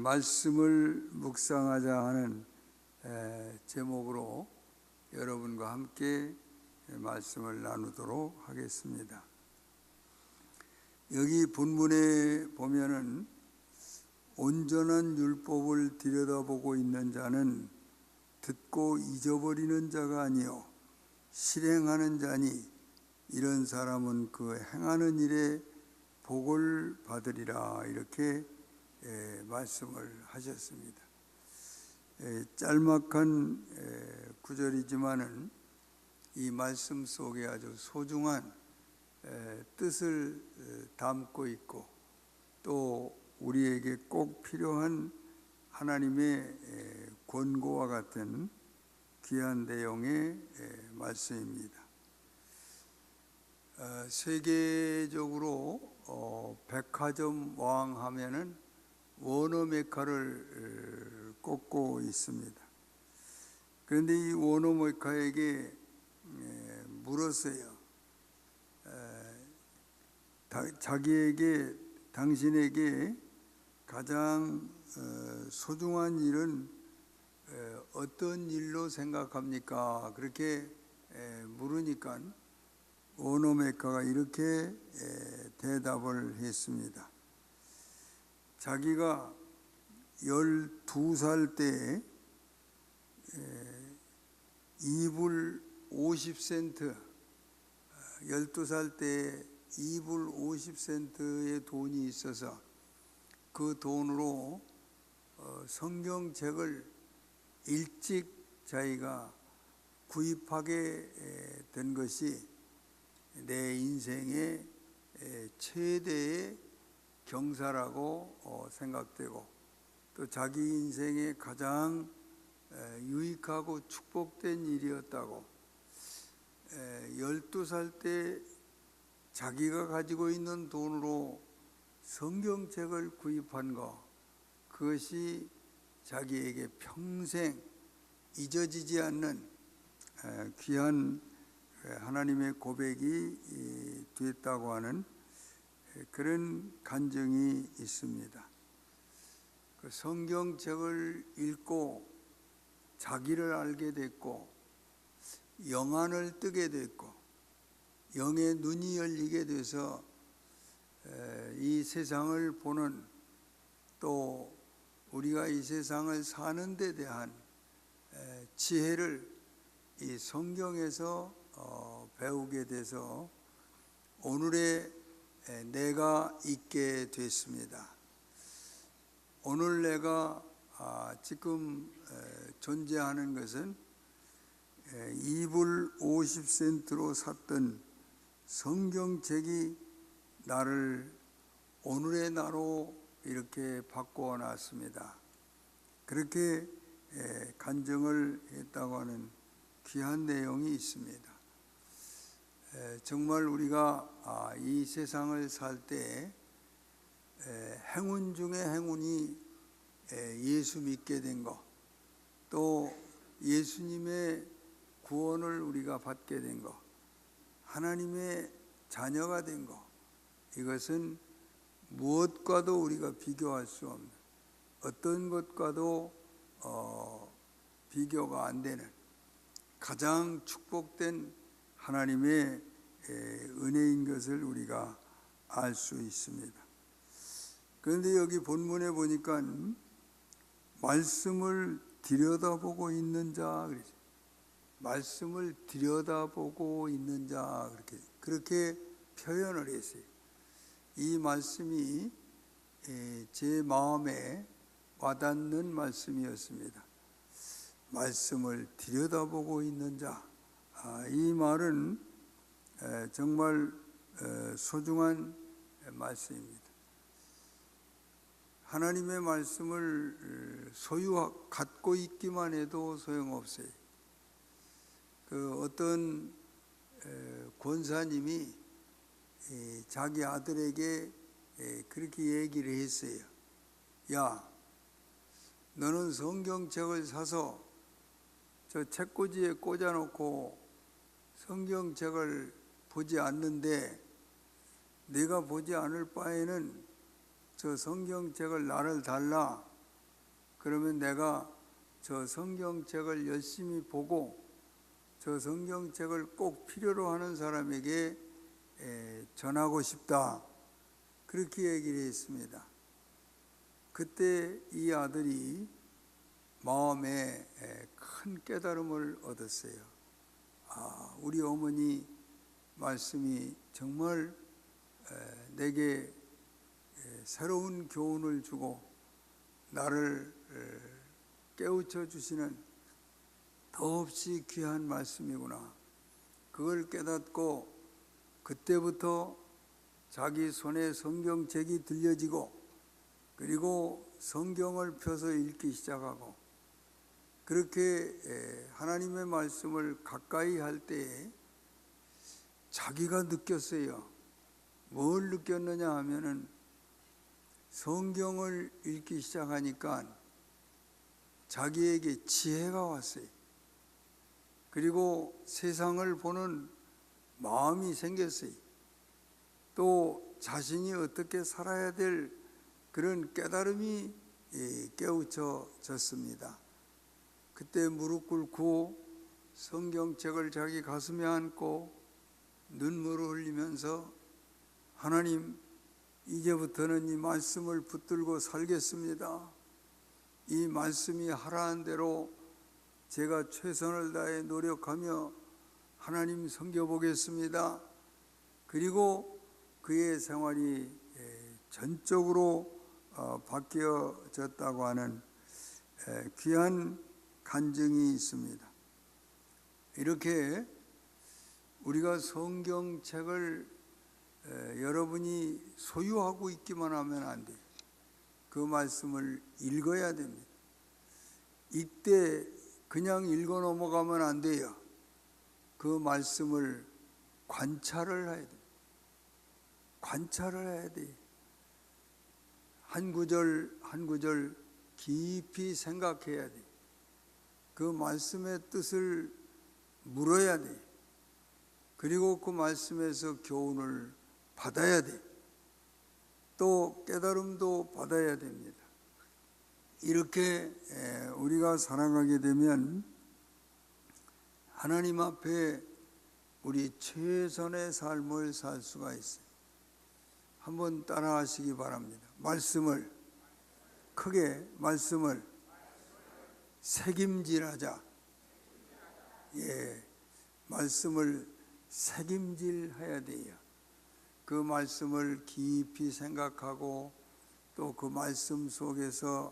말씀을 묵상하자 하는 제목으로 여러분과 함께 말씀을 나누도록 하겠습니다. 여기 본문에 보면은 온전한 율법을 들여다보고 있는 자는 듣고 잊어버리는 자가 아니요 실행하는 자니 이런 사람은 그 행하는 일에 복을 받으리라, 이렇게 말씀을 하셨습니다. 짤막한 구절이지만은 이 말씀 속에 아주 소중한 뜻을 담고 있고 또 우리에게 꼭 필요한 하나님의 권고와 같은 귀한 내용의 말씀입니다. 세계적으로 백화점 왕 하면은 워너 메카를 꼽고 있습니다. 그런데 이 워너 메카에게 물었어요. 당신에게 가장 소중한 일은 어떤 일로 생각합니까? 그렇게 물으니까 워너 메카가 이렇게 대답을 했습니다. 자기가 12살 때 2불 50센트, 12살 때 2불 50센트의 돈이 있어서 그 돈으로 성경책을 일찍 자기가 구입하게 된 것이 내 인생의 최대의 경사라고 생각되고 또 자기 인생에 가장 유익하고 축복된 일이었다고, 12살 때 자기가 가지고 있는 돈으로 성경책을 구입한 것, 그것이 자기에게 평생 잊어지지 않는 귀한 하나님의 고백이 됐다고 하는 그런 간증이 있습니다. 그 성경책을 읽고 자기를 알게 됐고 영안을 뜨게 됐고 영의 눈이 열리게 돼서 이 세상을 보는, 또 우리가 이 세상을 사는 데 대한 지혜를 이 성경에서 배우게 돼서 오늘의 내가 있게 됐습니다. 오늘 내가 지금 존재하는 것은 2불 50센트로 샀던 성경책이 나를 오늘의 나로 이렇게 바꾸어 놨습니다. 그렇게 간증을 했다고 하는 귀한 내용이 있습니다. 정말 우리가 이 세상을 살 때 행운 중에 행운이 예수 믿게 된 것, 또 예수님의 구원을 우리가 받게 된 것, 하나님의 자녀가 된 것, 이것은 무엇과도 우리가 비교할 수 없는, 어떤 것과도 비교가 안 되는 가장 축복된 하나님의 은혜인 것을 우리가 알 수 있습니다. 그런데 여기 본문에 보니까 말씀을 들여다보고 있는 자, 말씀을 들여다보고 있는 자, 그렇게 표현을 했어요. 이 말씀이 제 마음에 와닿는 말씀이었습니다. 말씀을 들여다보고 있는 자, 이 말은 정말 소중한 말씀입니다. 하나님의 말씀을 갖고 있기만 해도 소용없어요. 그 어떤 권사님이 자기 아들에게 그렇게 얘기를 했어요. 야, 너는 성경책을 사서 저 책꽂이에 꽂아놓고 성경책을 보지 않는데 내가 보지 않을 바에는 저 성경책을 나를 달라, 그러면 내가 저 성경책을 열심히 보고 저 성경책을 꼭 필요로 하는 사람에게 전하고 싶다. 그렇게 얘기를 했습니다. 그때 이 아들이 마음에 큰 깨달음을 얻었어요. 우리 어머니 말씀이 정말 내게 새로운 교훈을 주고 나를 깨우쳐 주시는 더없이 귀한 말씀이구나. 그걸 깨닫고 그때부터 자기 손에 성경책이 들려지고 그리고 성경을 펴서 읽기 시작하고 그렇게 하나님의 말씀을 가까이 할 때에 자기가 느꼈어요. 뭘 느꼈느냐 하면은 성경을 읽기 시작하니까 자기에게 지혜가 왔어요. 그리고 세상을 보는 마음이 생겼어요. 또 자신이 어떻게 살아야 될 그런 깨달음이 깨우쳐졌습니다. 그때 무릎 꿇고 성경책을 자기 가슴에 안고 눈물을 흘리면서 하나님, 이제부터는 이 말씀을 붙들고 살겠습니다. 이 말씀이 하라는 대로 제가 최선을 다해 노력하며 하나님 섬겨보겠습니다. 그리고 그의 생활이 전적으로 바뀌어졌다고 하는 귀한 간증이 있습니다. 이렇게 우리가 성경책을 여러분이 소유하고 있기만 하면 안 돼요. 그 말씀을 읽어야 됩니다. 이때 그냥 읽어 넘어가면 안 돼요. 그 말씀을 관찰을 해야 돼요. 관찰을 해야 돼요. 한 구절 한 구절 깊이 생각해야 돼요. 그 말씀의 뜻을 물어야 돼요. 그리고 그 말씀에서 교훈을 받아야 돼요. 또 깨달음도 받아야 됩니다. 이렇게 우리가 살아가게 되면 하나님 앞에 우리 최선의 삶을 살 수가 있어요. 한번 따라 하시기 바랍니다. 말씀을 크게 말씀을 책임질하자. 말씀을 책임질해야 돼요. 그 말씀을 깊이 생각하고 또 그 말씀 속에서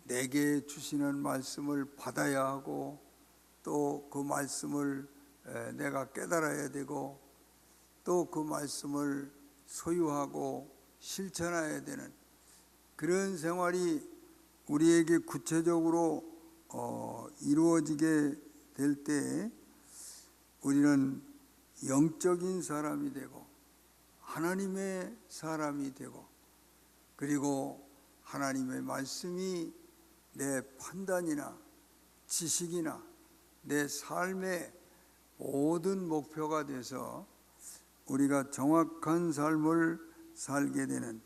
내게 주시는 말씀을 받아야 하고 또 그 말씀을 내가 깨달아야 되고 또 그 말씀을 소유하고 실천해야 되는 그런 생활이 우리에게 구체적으로 이루어지게 될 때 우리는 영적인 사람이 되고 하나님의 사람이 되고 그리고 하나님의 말씀이 내 판단이나 지식이나 내 삶의 모든 목표가 돼서 우리가 정확한 삶을 살게 되는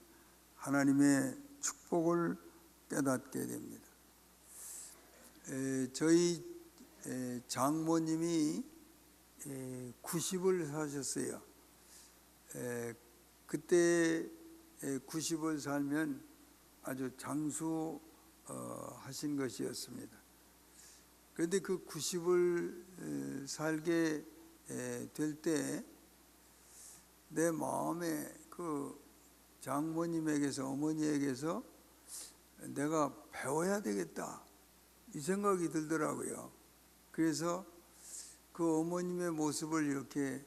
하나님의 축복을 깨닫게 됩니다. 저희 장모님이 90을 사셨어요. 그때 90을 살면 아주 장수하신 것이었습니다. 그런데 그 90을 살게 될 때 내 마음에 그 장모님에게서 어머니에게서 내가 배워야 되겠다 이 생각이 들더라고요. 그래서 그 어머님의 모습을 이렇게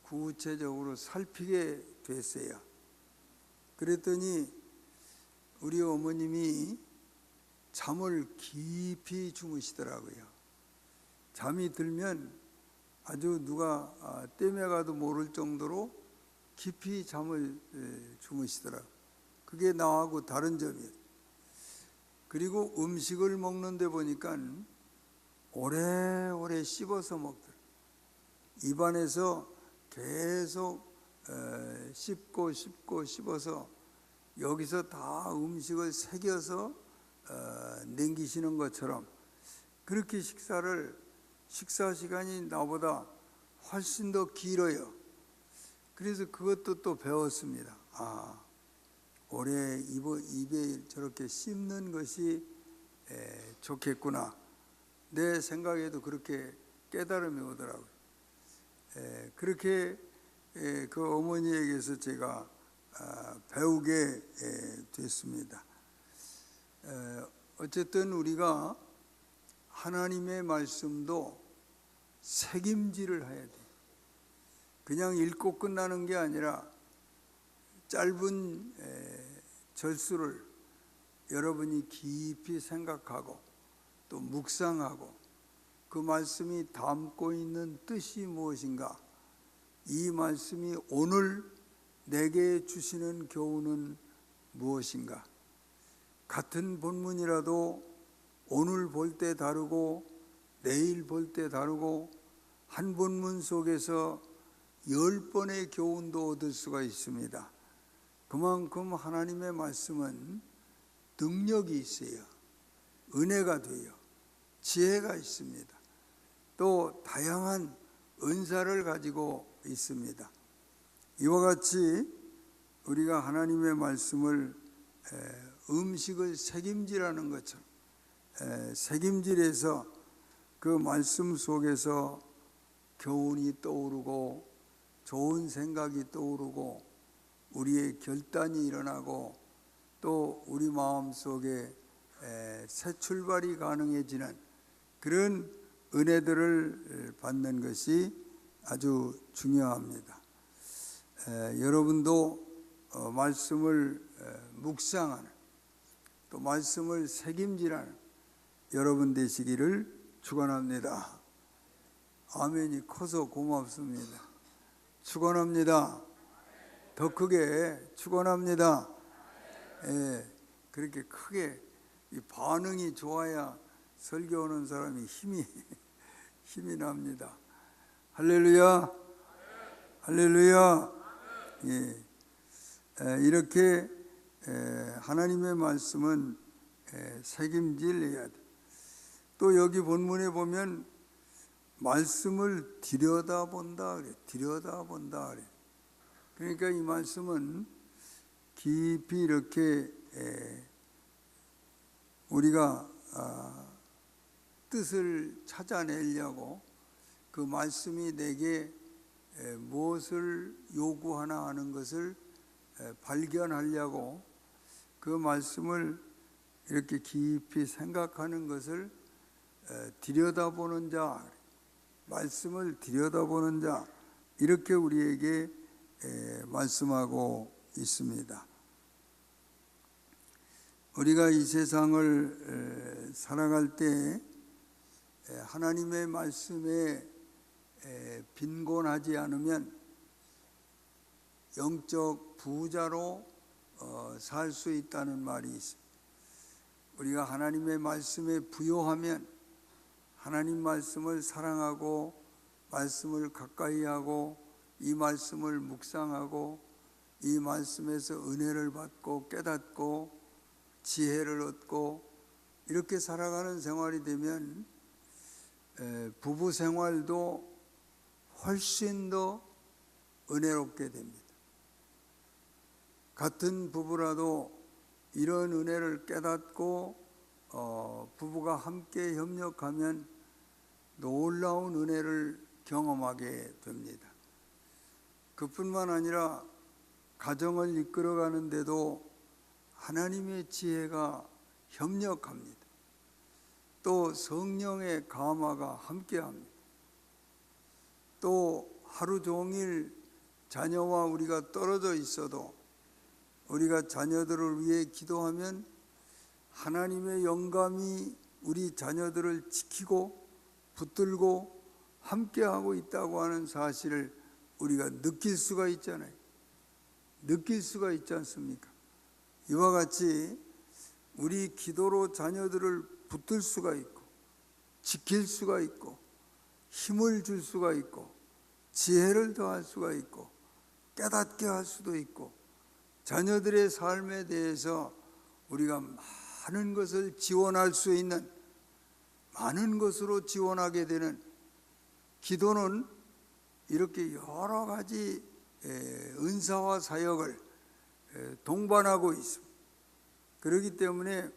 구체적으로 살피게 됐어요. 그랬더니 우리 어머님이 잠을 깊이 주무시더라고요. 잠이 들면 아주 누가 땜에 가도 모를 정도로 깊이 잠을 주무시더라고요. 그게 나하고 다른 점이에요. 그리고 음식을 먹는데 보니까 오래오래 씹어서 먹더라고요. 입안에서 계속 씹고 씹어서 여기서 다 음식을 새겨서 남기시는 것처럼 그렇게 식사 시간이 나보다 훨씬 더 길어요. 그래서 그것도 또 배웠습니다. 오래 입에 저렇게 씹는 것이 좋겠구나. 내 생각에도 그렇게 깨달음이 오더라고요. 그렇게 그 어머니에게서 제가 배우게 됐습니다. 어쨌든 우리가 하나님의 말씀도 책임질을 해야 돼요. 그냥 읽고 끝나는 게 아니라 짧은 절수를 여러분이 깊이 생각하고 또 묵상하고 그 말씀이 담고 있는 뜻이 무엇인가, 이 말씀이 오늘 내게 주시는 교훈은 무엇인가. 같은 본문이라도 오늘 볼 때 다르고 내일 볼 때 다르고 한 본문 속에서 10번의 교훈도 얻을 수가 있습니다. 그만큼 하나님의 말씀은 능력이 있어요. 은혜가 돼요. 지혜가 있습니다. 또 다양한 은사를 가지고 있습니다. 이와 같이 우리가 하나님의 말씀을 음식을 책임지라는 것처럼 책임질해서 그 말씀 속에서 교훈이 떠오르고 좋은 생각이 떠오르고 우리의 결단이 일어나고 또 우리 마음속에 새 출발이 가능해지는 그런 은혜들을 받는 것이 아주 중요합니다. 여러분도 말씀을 묵상하는 또 말씀을 책임지라는 여러분 되시기를 축원합니다. 아멘이 커서 고맙습니다. 축원합니다. 더 크게 축원합니다. 그렇게 크게 이 반응이 좋아야 설교하는 사람이 힘이 납니다. 할렐루야, 할렐루야. 이렇게 하나님의 말씀은 책임질해야 돼. 또 여기 본문에 보면 말씀을 들여다본다 그래. 들여다본다 그래. 그러니까 이 말씀은 깊이 이렇게 우리가 뜻을 찾아내려고 그 말씀이 내게 무엇을 요구하나 하는 것을 발견하려고 그 말씀을 이렇게 깊이 생각하는 것을 들여다보는 자, 말씀을 들여다보는 자, 이렇게 우리에게 말씀하고 있습니다. 우리가 이 세상을 살아갈 때 하나님의 말씀에 빈곤하지 않으면 영적 부자로 살 수 있다는 말이 있습니다. 우리가 하나님의 말씀에 부요하면 하나님 말씀을 사랑하고 말씀을 가까이 하고 이 말씀을 묵상하고 이 말씀에서 은혜를 받고 깨닫고 지혜를 얻고 이렇게 살아가는 생활이 되면 부부 생활도 훨씬 더 은혜롭게 됩니다. 같은 부부라도 이런 은혜를 깨닫고 부부가 함께 협력하면 놀라운 은혜를 경험하게 됩니다. 그뿐만 아니라 가정을 이끌어가는 데도 하나님의 지혜가 협력합니다. 또 성령의 감화가 함께합니다. 또 하루 종일 자녀와 우리가 떨어져 있어도 우리가 자녀들을 위해 기도하면 하나님의 영감이 우리 자녀들을 지키고 붙들고 함께하고 있다고 하는 사실을 우리가 느낄 수가 있잖아요. 느낄 수가 있지 않습니까? 이와 같이 우리 기도로 자녀들을 붙들 수가 있고 지킬 수가 있고 힘을 줄 수가 있고 지혜를 더할 수가 있고 깨닫게 할 수도 있고 자녀들의 삶에 대해서 우리가 많은 것을 지원할 수 있는, 많은 것으로 지원하게 되는, 기도는 이렇게 여러 가지 은사와 사역을 동반하고 있습니다. 그렇기 때문에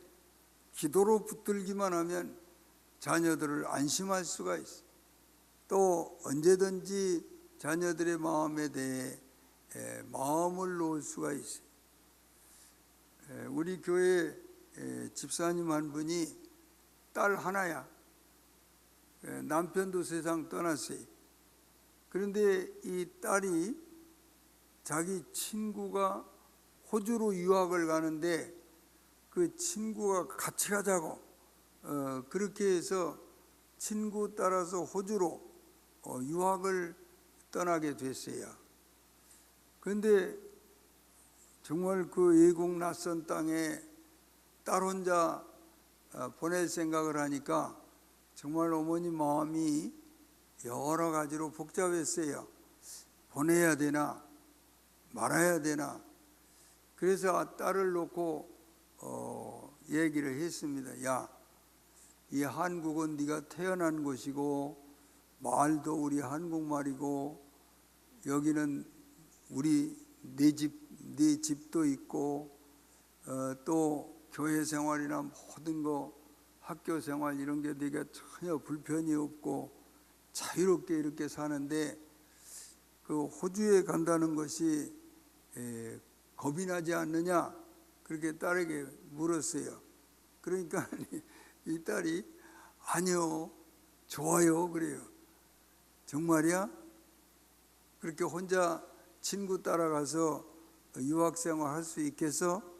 기도로 붙들기만 하면 자녀들을 안심할 수가 있어요. 또 언제든지 자녀들의 마음에 대해 마음을 놓을 수가 있어요. 우리 교회 집사님 한 분이 딸 하나야. 남편도 세상 떠났어요. 그런데 이 딸이 자기 친구가 호주로 유학을 가는데 그 친구가 같이 가자고 그렇게 해서 친구 따라서 호주로 유학을 떠나게 됐어요. 그런데 정말 그 외국 낯선 땅에 딸 혼자 보낼 생각을 하니까 정말 어머니 마음이 여러 가지로 복잡했어요. 보내야 되나 말아야 되나. 그래서 딸을 놓고 얘기를 했습니다. 야, 이 한국은 네가 태어난 곳이고 말도 우리 한국말이고 여기는 우리 네 집도 있고 또 교회 생활이나 모든 거 학교 생활 이런 게 네가 전혀 불편이 없고 자유롭게 이렇게 사는데 그 호주에 간다는 것이 겁이 나지 않느냐 그렇게 딸에게 물었어요. 그러니까 이 딸이 아니요 좋아요 그래요. 정말이야? 그렇게 혼자 친구 따라가서 유학생활 할 수 있겠어?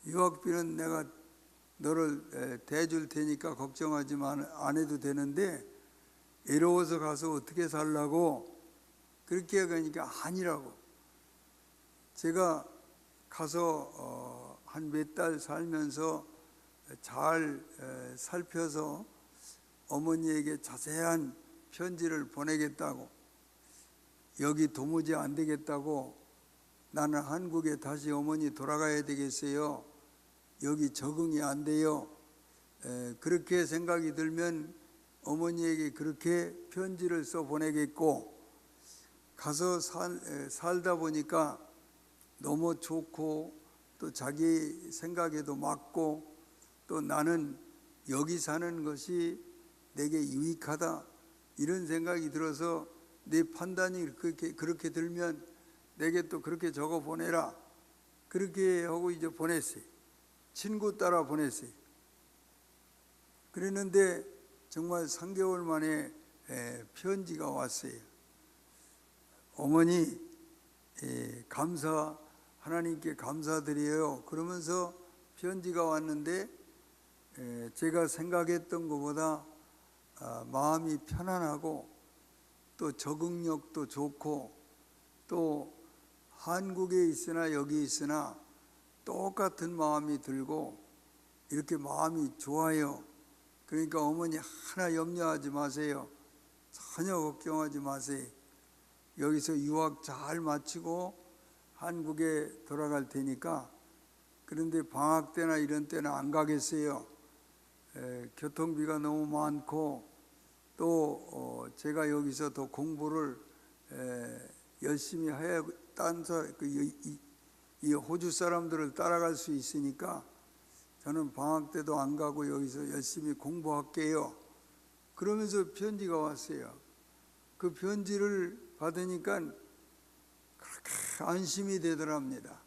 유학비는 내가 너를 대줄 테니까 걱정하지 안 해도 되는데 외로워서 가서 어떻게 살라고 그렇게 하니까 아니라고. 제가 가서 한 몇 달 살면서 잘 살펴서 어머니에게 자세한 편지를 보내겠다고, 여기 도무지 안 되겠다고, 나는 한국에 다시 어머니 돌아가야 되겠어요. 여기 적응이 안 돼요. 그렇게 생각이 들면 어머니에게 그렇게 편지를 써 보내겠고, 가서 살다 보니까 너무 좋고 또 자기 생각에도 맞고 또 나는 여기 사는 것이 내게 유익하다 이런 생각이 들어서 내 판단이 그렇게 들면 내게 또 그렇게 적어 보내라 그렇게 하고 이제 보냈어요. 친구 따라 보냈어요. 그랬는데 정말 3개월 만에 편지가 왔어요. 어머니 하나님께 감사드려요. 그러면서 편지가 왔는데 제가 생각했던 것보다 마음이 편안하고 또 적응력도 좋고 또 한국에 있으나 여기 있으나 똑같은 마음이 들고 이렇게 마음이 좋아요. 그러니까 어머니 하나 염려하지 마세요. 전혀 걱정하지 마세요. 여기서 유학 잘 마치고 한국에 돌아갈 테니까 그런데 방학 때나 이런 때는 안 가겠어요. 교통비가 너무 많고 또 제가 여기서 더 공부를 열심히 해야 이 호주 사람들을 따라갈 수 있으니까 저는 방학 때도 안 가고 여기서 열심히 공부할게요. 그러면서 편지가 왔어요. 그 편지를 받으니까 그렇게 안심이 되더랍니다.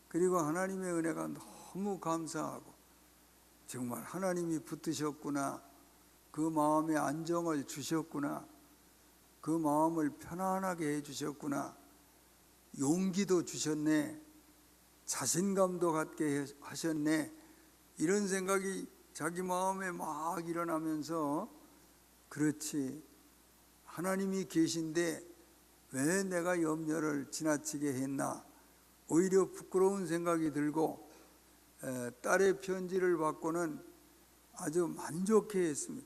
그리고 하나님의 은혜가 너무 감사하고 정말 하나님이 붙으셨구나. 그 마음에 안정을 주셨구나. 그 마음을 편안하게 해주셨구나. 용기도 주셨네. 자신감도 갖게 하셨네. 이런 생각이 자기 마음에 막 일어나면서 그렇지. 하나님이 계신데 왜 내가 염려를 지나치게 했나. 오히려 부끄러운 생각이 들고 딸의 편지를 받고는 아주 만족해 했습니다.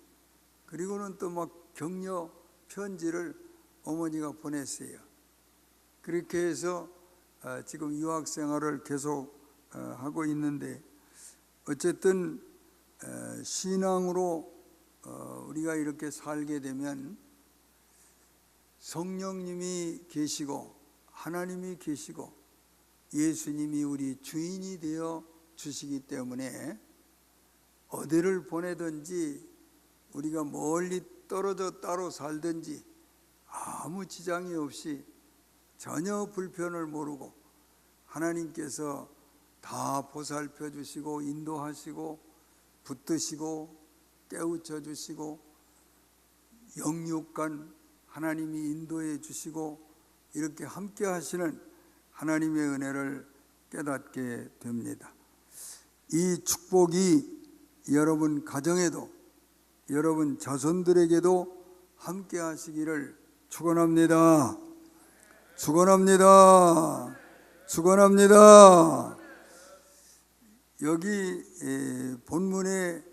그리고는 또 막 격려 편지를 어머니가 보냈어요. 그렇게 해서 지금 유학 생활을 계속 하고 있는데 어쨌든 신앙으로 우리가 이렇게 살게 되면 성령님이 계시고 하나님이 계시고 예수님이 우리 주인이 되어 주시기 때문에 어디를 보내든지 우리가 멀리 떨어져 따로 살든지 아무 지장이 없이 전혀 불편을 모르고 하나님께서 다 보살펴 주시고 인도하시고 붙드시고 깨우쳐 주시고 영육간 하나님이 인도해 주시고 이렇게 함께 하시는 하나님의 은혜를 깨닫게 됩니다. 이 축복이 여러분 가정에도 여러분 자손들에게도 함께 하시기를 축원합니다. 축원합니다. 축원합니다. 여기 본문의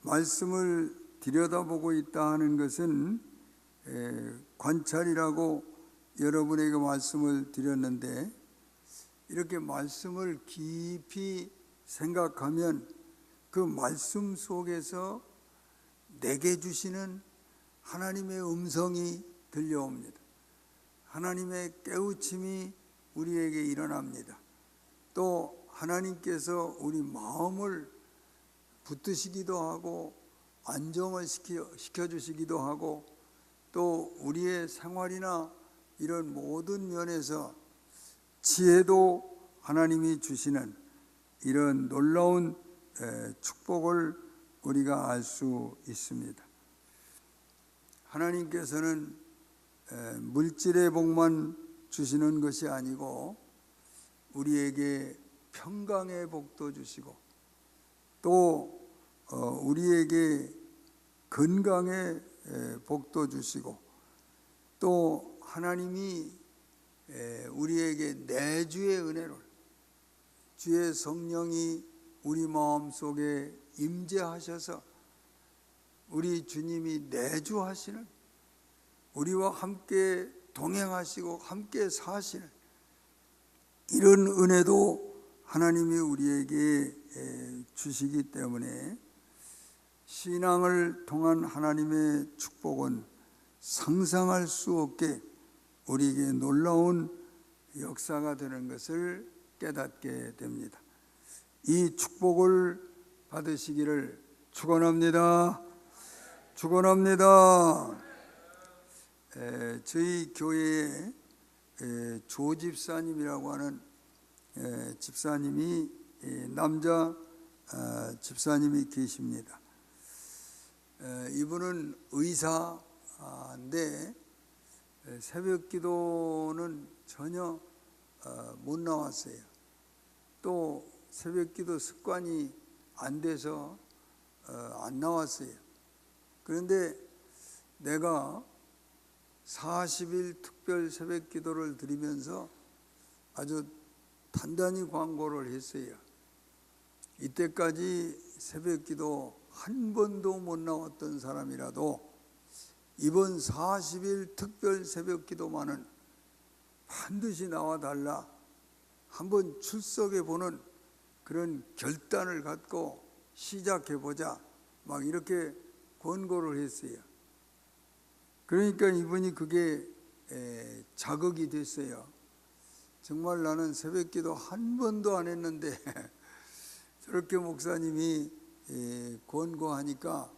말씀을 들여다보고 있다 하는 것은 관찰이라고 여러분에게 말씀을 드렸는데 이렇게 말씀을 깊이 생각하면 그 말씀 속에서 내게 주시는 하나님의 음성이 들려옵니다. 하나님의 깨우침이 우리에게 일어납니다. 또 하나님께서 우리 마음을 붙드시기도 하고 안정을 시켜주시기도 하고 또 우리의 생활이나 이런 모든 면에서 지혜도 하나님이 주시는 이런 놀라운 축복을 우리가 알 수 있습니다. 하나님께서는 물질의 복만 주시는 것이 아니고 우리에게 평강의 복도 주시고 또 우리에게 건강의 복도 주시고 또 하나님이 우리에게 내주의 은혜를 주의 성령이 우리 마음속에 임재하셔서 우리 주님이 내주하시는 우리와 함께 동행하시고 함께 사시는 이런 은혜도 하나님이 우리에게 주시기 때문에 신앙을 통한 하나님의 축복은 상상할 수 없게 우리에게 놀라운 역사가 되는 것을 깨닫게 됩니다. 이 축복을 받으시기를 축원합니다. 축원합니다. 저희 교회에 조 집사님이라고 하는 집사님이 남자 집사님이 계십니다. 이분은 의사인데 새벽 기도는 전혀 못 나왔어요. 또 새벽 기도 습관이 안 돼서 안 나왔어요. 그런데 내가 40일 특별 새벽 기도를 드리면서 아주 단단히 광고를 했어요. 이때까지 새벽 기도 한 번도 못 나왔던 사람이라도 이번 40일 특별 새벽 기도만은 반드시 나와달라, 한번 출석해 보는 그런 결단을 갖고 시작해보자, 막 이렇게 권고를 했어요. 그러니까 이분이 그게 자극이 됐어요. 정말 나는 새벽 기도 한 번도 안 했는데 저렇게 목사님이 권고하니까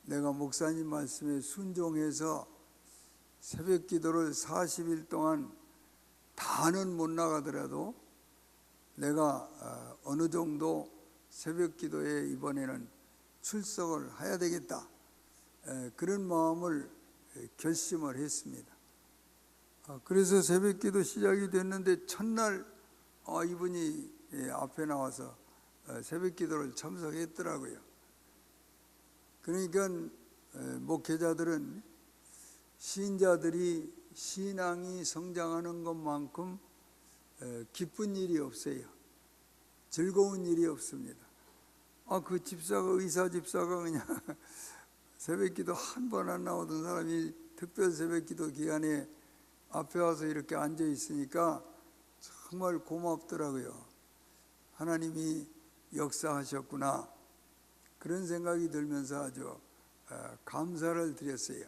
내가 목사님 말씀에 순종해서 새벽 기도를 40일 동안 다는 못 나가더라도 내가 어느 정도 새벽 기도에 이번에는 출석을 해야 되겠다, 그런 마음을 결심을 했습니다. 그래서 새벽 기도 시작이 됐는데 첫날 이분이 앞에 나와서 새벽 기도를 참석했더라고요. 그러니까 목회자들은 신자들이 신앙이 성장하는 것만큼 기쁜 일이 없어요. 즐거운 일이 없습니다. 그 집사가, 의사 집사가 그냥 새벽 기도 한 번 안 나오던 사람이 특별 새벽 기도 기간에 앞에 와서 이렇게 앉아 있으니까 정말 고맙더라고요. 하나님이 역사하셨구나, 그런 생각이 들면서 아주 감사를 드렸어요.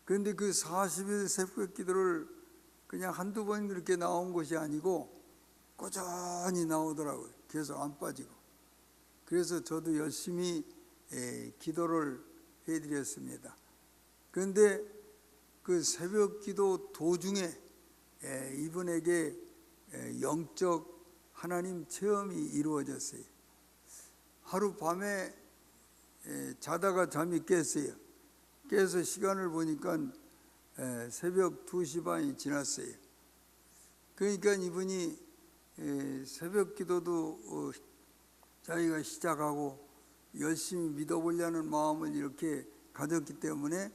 그런데 그 40일 새벽 기도를 그냥 한두 번 그렇게 나온 것이 아니고 꾸준히 나오더라고요. 계속 안 빠지고. 그래서 저도 열심히 기도를 해드렸습니다. 그런데 그 새벽 기도 도중에 이분에게 영적 하나님 체험이 이루어졌어요. 하룻밤에 자다가 잠이 깼어요. 깨서 시간을 보니까 새벽 2시 반이 지났어요. 그러니까 이분이 새벽 기도도 자기가 시작하고 열심히 믿어보려는 마음을 이렇게 가졌기 때문에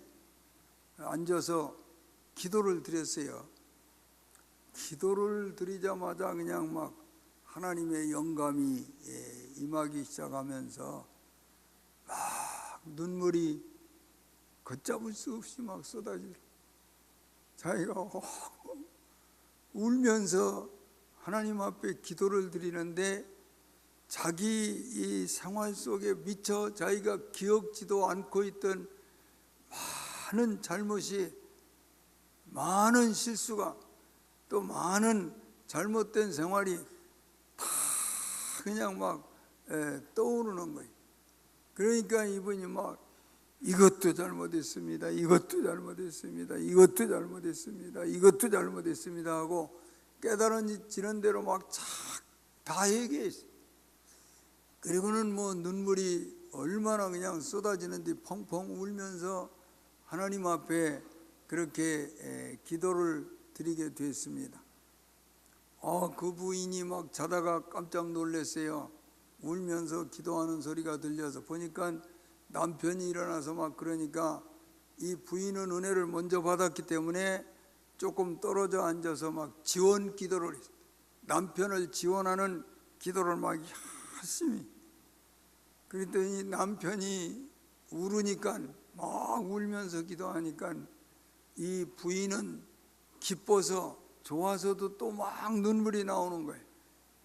앉아서 기도를 드렸어요. 기도를 드리자마자 그냥 막 하나님의 영감이 임하기 시작하면서 막 눈물이 걷잡을 수 없이 막 쏟아지더라고요. 자기가 울면서 하나님 앞에 기도를 드리는데 자기 이 생활 속에 미처 자기가 기억지도 않고 있던 많은 잘못이, 많은 실수가, 또 많은 잘못된 생활이 다 그냥 막 떠오르는 거예요. 그러니까 이분이 막 이것도 잘못했습니다, 이것도 잘못했습니다, 이것도 잘못했습니다, 이것도 잘못했습니다 하고 깨달아지는 대로 막 다 얘기했어요. 그리고는 뭐 눈물이 얼마나 그냥 쏟아지는지 펑펑 울면서 하나님 앞에 그렇게 기도를 드리게 됐습니다. 그 부인이 막 자다가 깜짝 놀랐어요. 울면서 기도하는 소리가 들려서 보니까 남편이 일어나서 막 그러니까 이 부인은 은혜를 먼저 받았기 때문에 조금 떨어져 앉아서 막 지원 기도를 했어요. 남편을 지원하는 기도를 막 열심히. 그랬더니 남편이 울으니까 막 울면서 기도하니까 이 부인은 기뻐서 좋아서도 또 막 눈물이 나오는 거예요.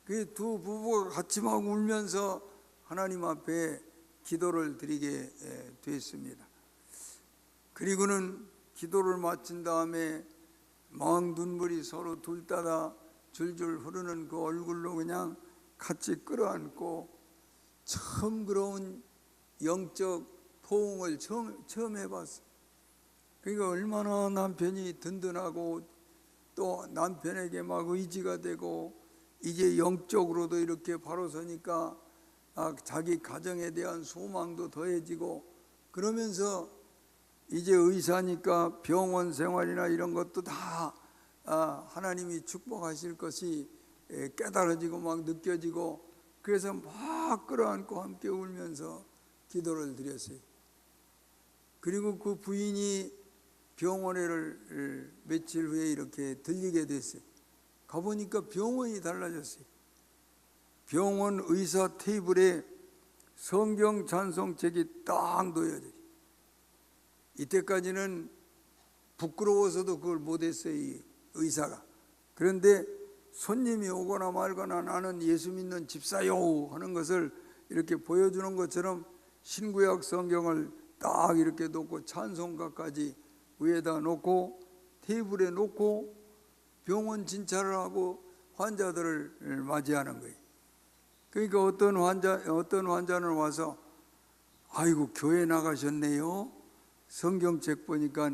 그 두 부부가 같이 막 울면서 하나님 앞에 기도를 드리게 됐습니다. 그리고는 기도를 마친 다음에 막 눈물이 서로 둘 따라 줄줄 흐르는 그 얼굴로 그냥 같이 끌어안고 처음 그런 영적 포옹을 처음 해봤어요. 그러니까 얼마나 남편이 든든하고 또 남편에게 막 의지가 되고 이제 영적으로도 이렇게 바로 서니까 자기 가정에 대한 소망도 더해지고 그러면서 이제 의사니까 병원 생활이나 이런 것도 다 하나님이 축복하실 것이 깨달아지고 막 느껴지고 그래서 막 끌어안고 함께 울면서 기도를 드렸어요. 그리고 그 부인이 병원에를 며칠 후에 이렇게 들리게 됐어요. 가보니까 병원이 달라졌어요. 병원 의사 테이블에 성경 찬송책이 딱 놓여져. 이때까지는 부끄러워서도 그걸 못했어요, 이 의사가. 그런데 손님이 오거나 말거나 나는 예수 믿는 집사요 하는 것을 이렇게 보여주는 것처럼 신구약 성경을 딱 이렇게 놓고 찬송가까지 위에다 놓고 테이블에 놓고 병원 진찰을 하고 환자들을 맞이하는 거예요. 그러니까 어떤 환자는 와서 아이고 교회 나가셨네요. 성경책 보니까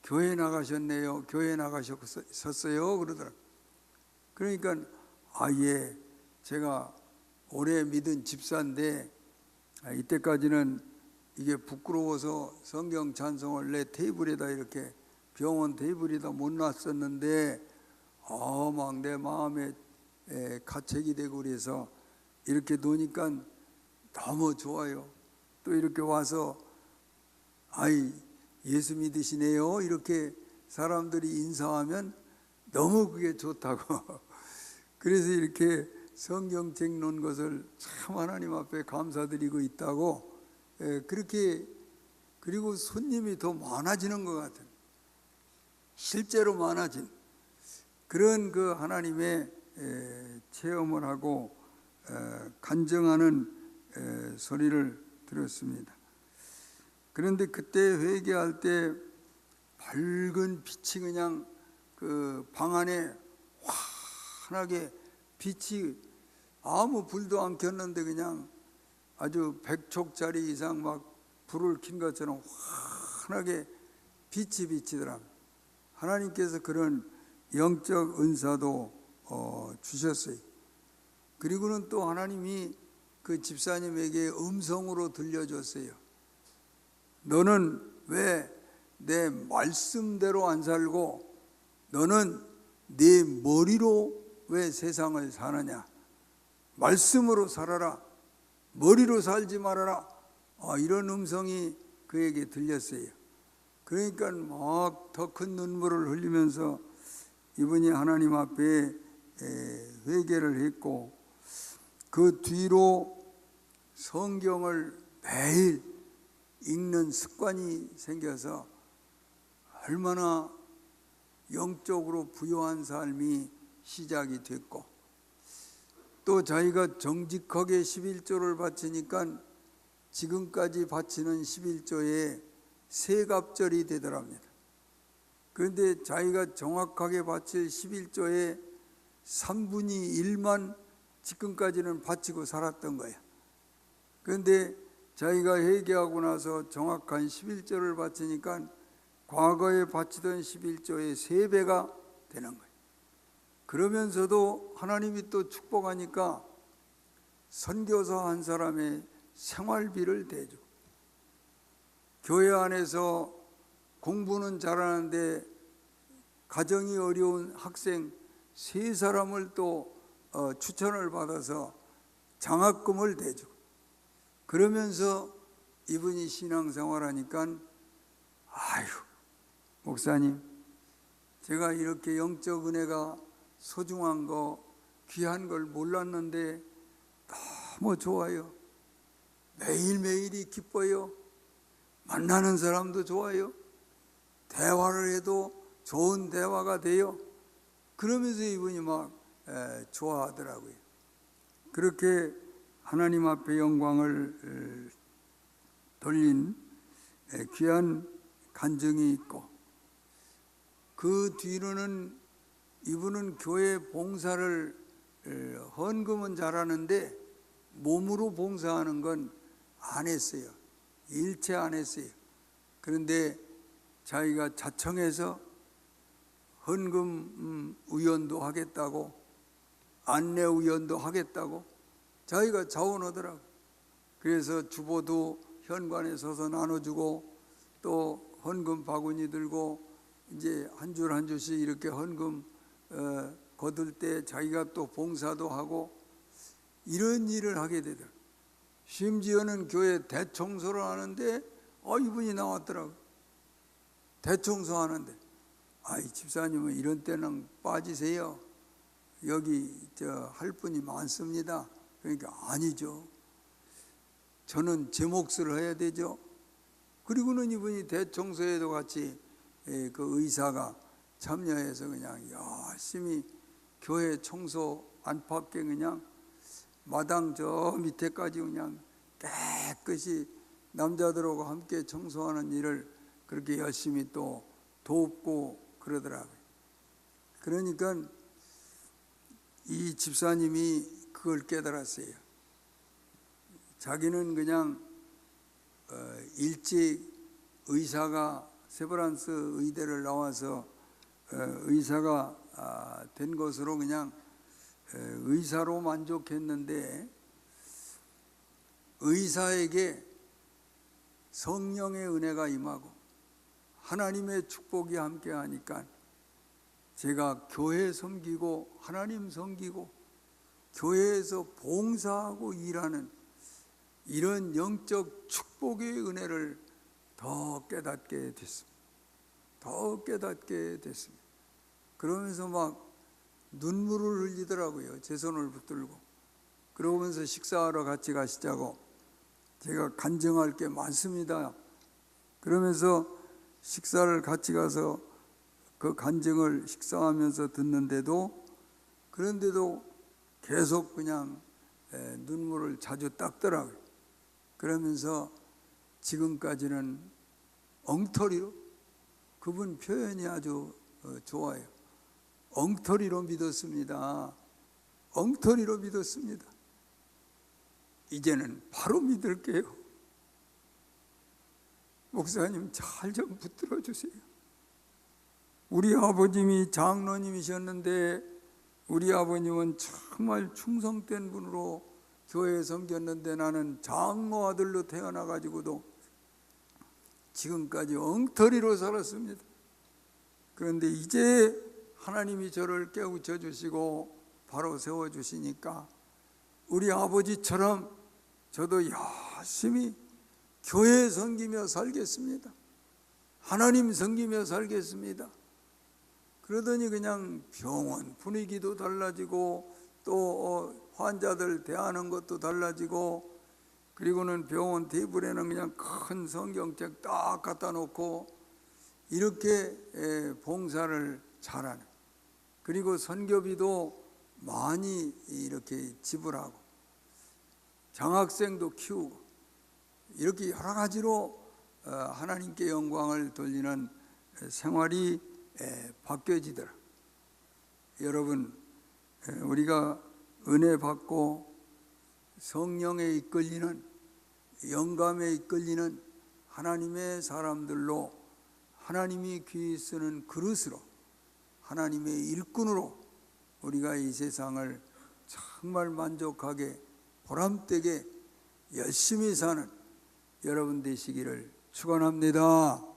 교회 나가셨네요. 교회 나가셨어요. 그러더라고요. 그러니까 예, 제가 오래 믿은 집사인데 이때까지는 이게 부끄러워서 성경 찬송을 내 테이블에다 이렇게 병원 테이블에다 못 놨었는데 막 내 마음에 가책이 되고 그래서 이렇게 놓으니까 너무 좋아요. 또 이렇게 와서 예수 믿으시네요 이렇게 사람들이 인사하면 너무 그게 좋다고 그래서 이렇게 성경책 놓은 것을 참 하나님 앞에 감사드리고 있다고 그렇게. 그리고 손님이 더 많아지는 것 같은, 실제로 많아진 그런 그 하나님의 체험을 하고 간증하는 소리를 들었습니다. 그런데 그때 회개할 때 밝은 빛이 그냥 그 방 안에 환하게 빛이 아무 불도 안 켰는데 그냥 아주 100촉짜리 이상 막 불을 킨 것처럼 환하게 빛이 비치더랍니다. 하나님께서 그런 영적 은사도 주셨어요. 그리고는 또 하나님이 그 집사님에게 음성으로 들려줬어요. 너는 왜 내 말씀대로 안 살고 너는 네 머리로 왜 세상을 사느냐? 말씀으로 살아라. 머리로 살지 말아라. 이런 음성이 그에게 들렸어요. 그러니까 막 더 큰 눈물을 흘리면서 이분이 하나님 앞에 회개를 했고, 그 뒤로 성경을 매일 읽는 습관이 생겨서 얼마나 영적으로 부유한 삶이 시작이 됐고, 또 자기가 정직하게 11조를 바치니까 지금까지 바치는 11조에 세갑절이 되더랍니다. 그런데 자기가 정확하게 바칠 11조의 3분의 1만 지금까지는 바치고 살았던 거예요. 그런데 자기가 회개하고 나서 정확한 11조를 바치니까 과거에 바치던 11조의 3배가 되는 거예요. 그러면서도 하나님이 또 축복하니까 선교사 한 사람의 생활비를 대주고, 교회 안에서 공부는 잘하는데 가정이 어려운 학생 3사람을 또 추천을 받아서 장학금을 대주고, 그러면서 이분이 신앙생활하니까 아유, 목사님, 제가 이렇게 영적 은혜가 소중한 거, 귀한 걸 몰랐는데 너무 좋아요. 매일매일이 기뻐요. 만나는 사람도 좋아요. 대화를 해도 좋은 대화가 돼요. 그러면서 이분이 막 좋아하더라고요. 그렇게 하나님 앞에 영광을 돌린 귀한 간증이 있고, 그 뒤로는 이분은 교회 봉사를 헌금은 잘하는데 몸으로 봉사하는 건 안 했어요. 일체 안 했어요. 그런데 자기가 자청해서 헌금 위원도 하겠다고, 안내 위원도 하겠다고 자기가 자원하더라고. 그래서 주보도 현관에 서서 나눠주고, 또 헌금 바구니 들고 이제 한 줄 한 줄씩 이렇게 헌금 거둘 때 자기가 또 봉사도 하고 이런 일을 하게 되더라고. 심지어는 교회 대청소를 하는데 이분이 나왔더라고. 대청소하는데 이 집사님은 이런 때는 빠지세요. 여기 할 분이 많습니다. 그러니까 아니죠. 저는 제 몫을 해야 되죠. 그리고는 이분이 대청소에도 같이 그 의사가 참여해서 그냥 열심히 교회 청소 안팎에 그냥 마당 저 밑에까지 그냥 깨끗이 남자들하고 함께 청소하는 일을 그렇게 열심히 또 돕고 그러더라고요. 그러니까 이 집사님이 그걸 깨달았어요. 자기는 그냥 일찍 의사가 세브란스 의대를 나와서 의사가 된 것으로 그냥 의사로 만족했는데, 의사에게 성령의 은혜가 임하고 하나님의 축복이 함께하니까 제가 교회 섬기고 하나님 섬기고 교회에서 봉사하고 일하는 이런 영적 축복의 은혜를 더 깨닫게 됐습니다. 더 깨닫게 됐습니다. 그러면서 막 눈물을 흘리더라고요. 제 손을 붙들고. 그러면서 식사하러 같이 가시자고, 제가 간증할 게 많습니다. 그러면서 식사를 같이 가서 그 간증을 식사하면서 듣는데도, 그런데도 계속 그냥 눈물을 자주 닦더라고요. 그러면서 지금까지는 엉터리로, 그분 표현이 아주 좋아요. 엉터리로 믿었습니다. 엉터리로 믿었습니다. 이제는 바로 믿을게요. 목사님 잘 좀 붙들어 주세요. 우리 아버님이 장로님이셨는데 우리 아버님은 정말 충성된 분으로 교회에 섬겼는데 나는 장로 아들로 태어나가지고도 지금까지 엉터리로 살았습니다. 그런데 이제 하나님이 저를 깨우쳐 주시고 바로 세워주시니까 우리 아버지처럼 저도 열심히 교회 섬기며 살겠습니다. 하나님 섬기며 살겠습니다. 그러더니 그냥 병원 분위기도 달라지고 또 환자들 대하는 것도 달라지고, 그리고는 병원 테이블에는 그냥 큰 성경책 딱 갖다 놓고 이렇게 봉사를 잘하는, 그리고 선교비도 많이 이렇게 지불하고 장학생도 키우고 이렇게 여러 가지로 하나님께 영광을 돌리는 생활이 바뀌어지더라. 여러분, 우리가 은혜 받고 성령에 이끌리는, 영감에 이끌리는 하나님의 사람들로, 하나님이 귀히 쓰는 그릇으로, 하나님의 일꾼으로 우리가 이 세상을 정말 만족하게 보람되게 열심히 사는 여러분 되시기를 축원합니다.